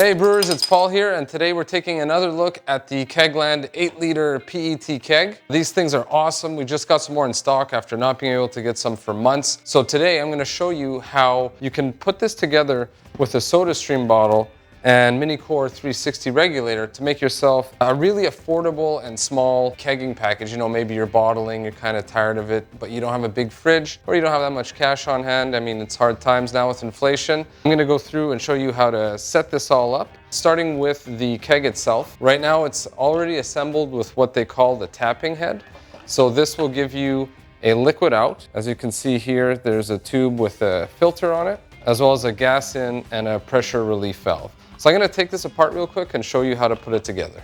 Hey brewers, it's Paul here, and today we're taking another look at the Kegland 8-liter PET keg. These things are awesome. We just got some more in stock after not being able to get some for months. So today I'm going to show you how you can put this together with a SodaStream bottle and Mini Core 360 regulator to make yourself a really affordable and small kegging package. You know, maybe you're bottling, you're kind of tired of it, but you don't have a big fridge or you don't have that much cash on hand. I mean, it's hard times now with inflation. I'm gonna go through and show you how to set this all up, starting with the keg itself. Right now, it's already assembled with what they call the tapping head. So this will give you a liquid out. As you can see here, there's a tube with a filter on it, as well as a gas in and a pressure relief valve. So I'm going to take this apart real quick and show you how to put it together.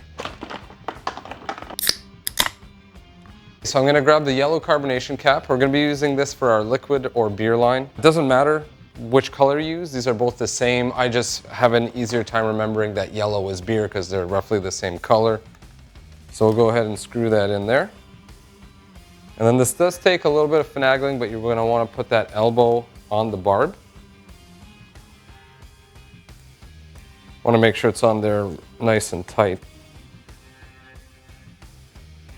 So I'm going to grab the yellow carbonation cap. We're going to be using this for our liquid or beer line. It doesn't matter which color you use. These are both the same. I just have an easier time remembering that yellow is beer because they're roughly the same color. So we'll go ahead and screw that in there. And then this does take a little bit of finagling, but you're going to want to put that elbow on the barb. Want to make sure it's on there nice and tight.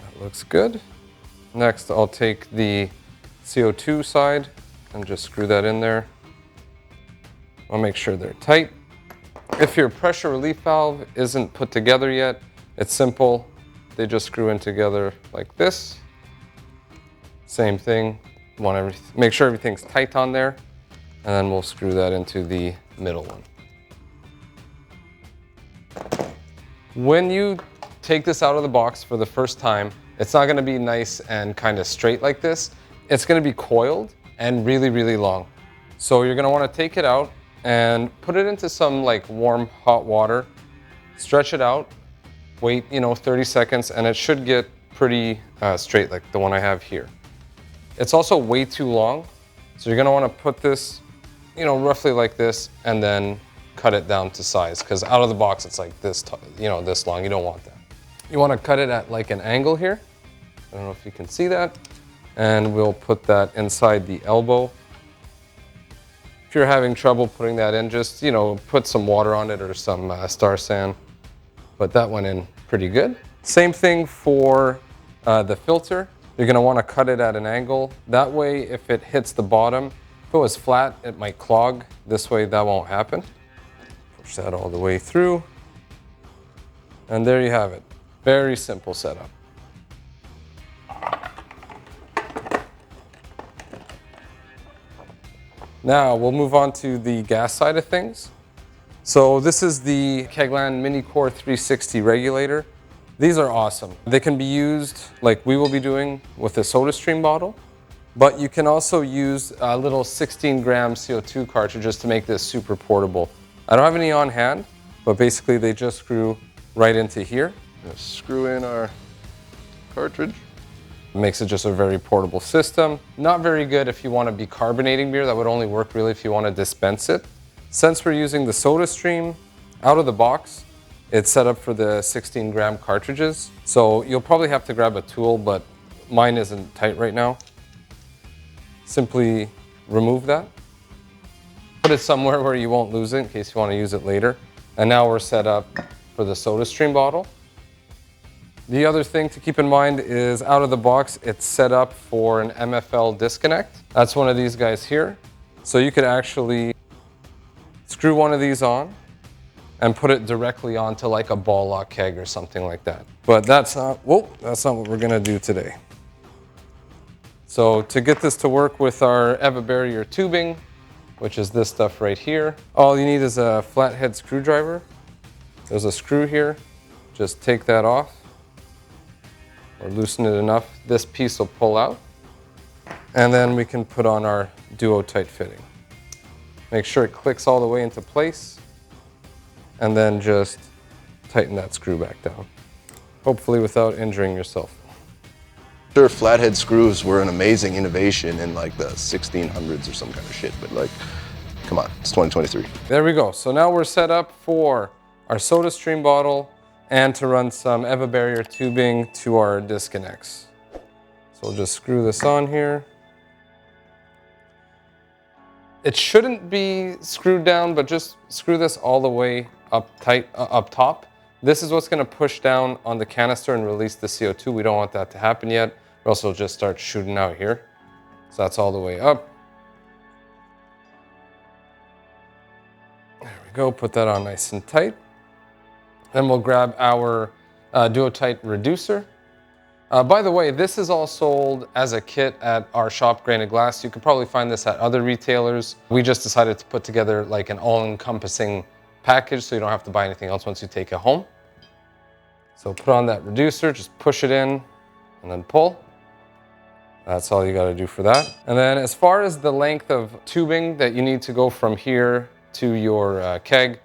That looks good. Next, I'll take the CO2 side and just screw that in there. I'll make sure they're tight. If your pressure relief valve isn't put together yet, it's simple. They just screw in together like this. Same thing. Make sure everything's tight on there, and then we'll screw that into the middle one. When you take this out of the box for the first time, it's not going to be nice and kind of straight like this. It's going to be coiled and really, really long. So you're going to want to take it out and put it into some like warm, hot water, stretch it out, wait, 30 seconds, and it should get pretty straight like the one I have here. It's also way too long. So you're going to want to put this, roughly like this, and then cut it down to size, because out of the box it's like this, this long. You don't want that. You want to cut it at like an angle here. I don't know if you can see that. And we'll put that inside the elbow. If you're having trouble putting that in, just, put some water on it or some Star San. Put that one in pretty good. Same thing for the filter. You're going to want to cut it at an angle. That way, if it hits the bottom, if it was flat, it might clog. This way, that won't happen. Push that all the way through. And there you have it. Very simple setup. Now we'll move on to the gas side of things. So this is the Kegland Mini Core 360 regulator. These are awesome. They can be used like we will be doing with a SodaStream bottle, but you can also use little 16-gram CO2 cartridges to make this super portable. I don't have any on hand, but basically they just screw right into here. Just screw in our cartridge. It makes it just a very portable system. Not very good if you want to be carbonating beer. That would only work really if you want to dispense it. Since we're using the SodaStream out of the box, it's set up for the 16-gram cartridges. So you'll probably have to grab a tool, but mine isn't tight right now. Simply remove that. Put it somewhere where you won't lose it in case you want to use it later. And now we're set up for the SodaStream bottle. The other thing to keep in mind is out of the box, it's set up for an MFL disconnect. That's one of these guys here. So you could actually screw one of these on and put it directly onto like a ball lock keg or something like that. But that's not what we're gonna do today. So to get this to work with our EVA barrier tubing, which is this stuff right here, all you need is a flathead screwdriver. There's a screw here. Just take that off or loosen it enough. This piece will pull out. And then we can put on our duo tight fitting. Make sure it clicks all the way into place. And then just tighten that screw back down. Hopefully without injuring yourself. Sure, flathead screws were an amazing innovation in like the 1600s or some kind of shit, but like, come on, it's 2023. There we go. So now we're set up for our SodaStream bottle and to run some EVA barrier tubing to our disconnects. So we'll just screw this on here. It shouldn't be screwed down, but just screw this all the way up tight, up top. This is what's gonna push down on the canister and release the CO2. We don't want that to happen yet, or else it'll just start shooting out here. So that's all the way up. There we go, put that on nice and tight. Then we'll grab our Duo-Tight reducer. By the way, this is all sold as a kit at our shop, Grain of Glass. You could probably find this at other retailers. We just decided to put together like an all-encompassing package so you don't have to buy anything else once you take it home. So put on that reducer, just push it in and then pull. That's all you gotta do for that. And then as far as the length of tubing that you need to go from here to your keg,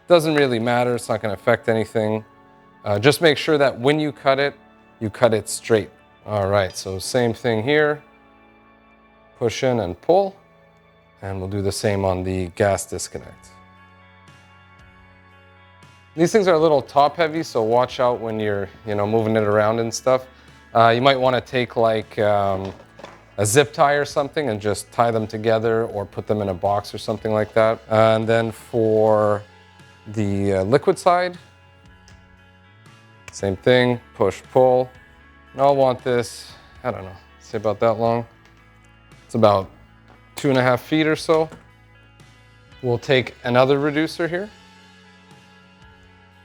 doesn't really matter, it's not gonna affect anything. Just make sure that when you cut it straight. All right, so same thing here. Push in and pull. And we'll do the same on the gas disconnect. These things are a little top heavy, so watch out when you're moving it around and stuff. You might want to take like a zip tie or something and just tie them together or put them in a box or something like that. And then for the liquid side, same thing, push, pull. And I'll want this, I don't know, say about that long. It's about 2.5 feet or so. We'll take another reducer here.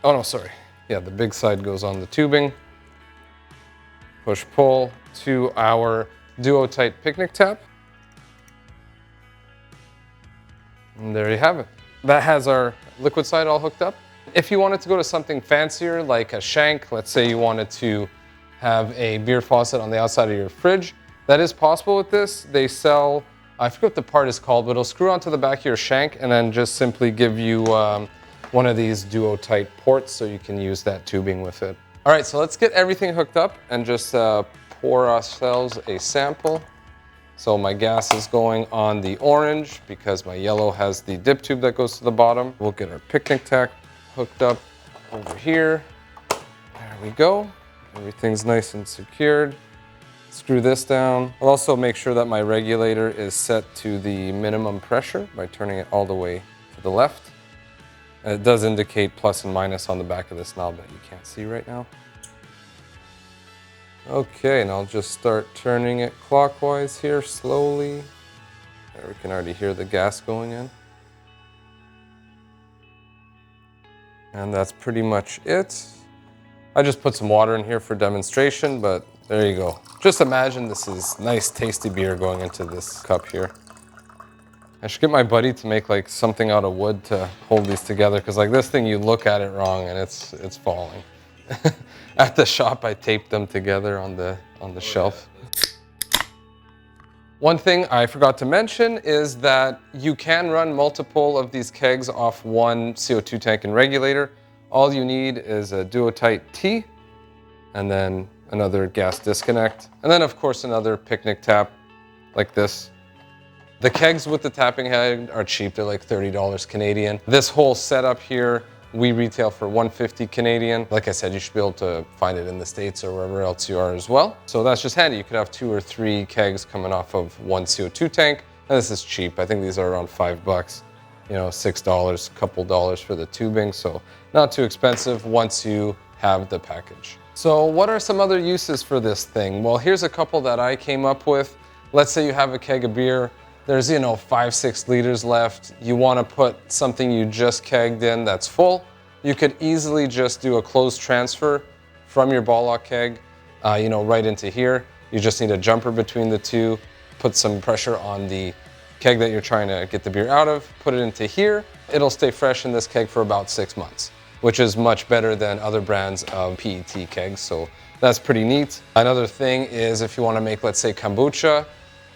Oh no, sorry. Yeah, the big side goes on the tubing. Push, pull to our Duo-Tight picnic tap. And there you have it. That has our liquid side all hooked up. If you wanted to go to something fancier, like a shank, let's say you wanted to have a beer faucet on the outside of your fridge, that is possible with this. They sell, I forget what the part is called, but it'll screw onto the back of your shank and then just simply give you one of these Duo-Tight ports so you can use that tubing with it. All right, so let's get everything hooked up and just pour ourselves a sample. So my gas is going on the orange because my yellow has the dip tube that goes to the bottom. We'll get our picnic tack hooked up over here. There we go. Everything's nice and secured. Screw this down. I'll also make sure that my regulator is set to the minimum pressure by turning it all the way to the left. And it does indicate plus and minus on the back of this knob that you can't see right now. Okay, and I'll just start turning it clockwise here slowly. There, we can already hear the gas going in. And that's pretty much it. I just put some water in here for demonstration, but there you go. Just imagine this is nice, tasty beer going into this cup here. I should get my buddy to make like something out of wood to hold these together, because like this thing, you look at it wrong and it's falling. At the shop, I taped them together on the shelf. One thing I forgot to mention is that you can run multiple of these kegs off one CO2 tank and regulator. All you need is a Duo-Tight T, and then another gas disconnect, and then of course another picnic tap like this. The kegs with the tapping head are cheap, they're like $30 Canadian. This whole setup here, we retail for $150 Canadian. Like I said, you should be able to find it in the States or wherever else you are as well. So that's just handy. You could have 2 or 3 kegs coming off of one CO2 tank. And this is cheap. I think these are around $5, you know, $6, a couple dollars for the tubing. So not too expensive once you have the package. So what are some other uses for this thing? Well, here's a couple that I came up with. Let's say you have a keg of beer. There's, 5-6 liters left. You want to put something you just kegged in that's full. You could easily just do a closed transfer from your ball lock keg, right into here. You just need a jumper between the two, put some pressure on the keg that you're trying to get the beer out of, put it into here. It'll stay fresh in this keg for about 6 months, which is much better than other brands of PET kegs. So that's pretty neat. Another thing is if you want to make, let's say, kombucha,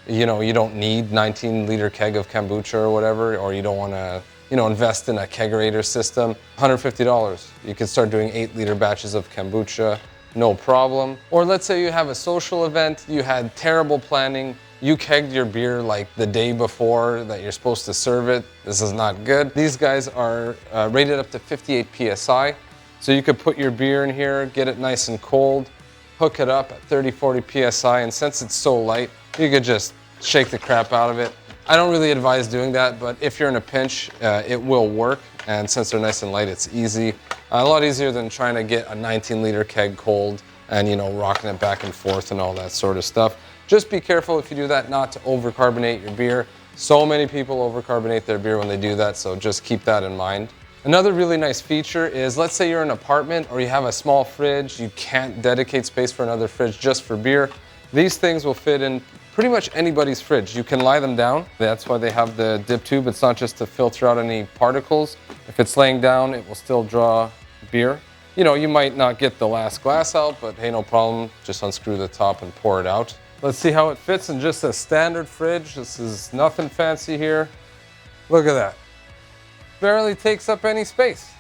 you don't need 19-liter keg of kombucha or whatever, or you don't want to, invest in a kegerator system. $150. You could start doing 8-liter batches of kombucha, no problem. Or let's say you have a social event, you had terrible planning, you kegged your beer like the day before that you're supposed to serve it. This is not good. These guys are rated up to 58 PSI. So you could put your beer in here, get it nice and cold, hook it up at 30, 40 PSI, and since it's so light, you could just shake the crap out of it. I don't really advise doing that, but if you're in a pinch, it will work. and since they're nice and light, it's easy. A lot easier than trying to get a 19-liter keg cold and, you know, rocking it back and forth and all that sort of stuff. Just be careful if you do that not to overcarbonate your beer. So many people overcarbonate their beer when they do that, so just keep that in mind. Another really nice feature is, let's say you're in an apartment or you have a small fridge, you can't dedicate space for another fridge just for beer. These things will fit in pretty much anybody's fridge. You can lie them down. That's why they have the dip tube. It's not just to filter out any particles. If it's laying down, it will still draw beer. You know, you might not get the last glass out, but hey, no problem. Just unscrew the top and pour it out. Let's see how it fits in just a standard fridge. This is nothing fancy here. Look at that. Barely takes up any space.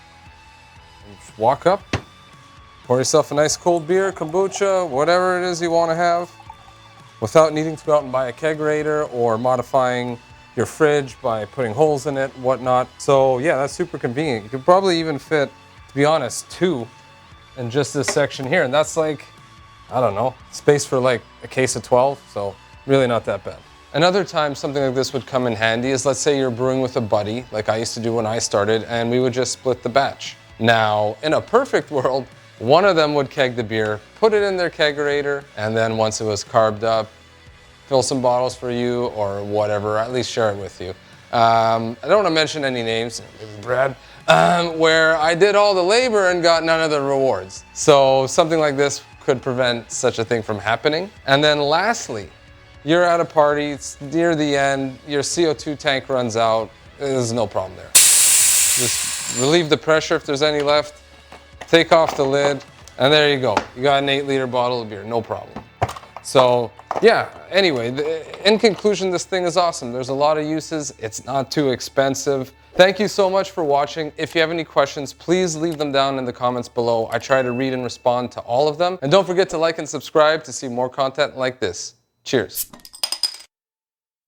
Just walk up, pour yourself a nice cold beer, kombucha, whatever it is you want to have, without needing to go out and buy a kegerator or modifying your fridge by putting holes in it, whatnot. So yeah, that's super convenient. You could probably even fit, to be honest, 2 in just this section here. And that's like, I don't know, space for like a case of 12. So really not that bad. Another time something like this would come in handy is, let's say you're brewing with a buddy, like I used to do when I started, and we would just split the batch. Now, in a perfect world, one of them would keg the beer, put it in their kegerator, and then once it was carved up, fill some bottles for you or whatever, at least share it with you. I don't want to mention any names, maybe Brad, where I did all the labor and got none of the rewards. So something like this could prevent such a thing from happening. And then lastly, you're at a party, it's near the end, your CO2 tank runs out, there's no problem there. Just relieve the pressure if there's any left, take off the lid, and there you go. You got an 8-liter bottle of beer, no problem. So yeah, anyway, in conclusion, this thing is awesome. There's a lot of uses, it's not too expensive. Thank you so much for watching. If you have any questions, please leave them down in the comments below. I try to read and respond to all of them. And don't forget to like and subscribe to see more content like this. Cheers.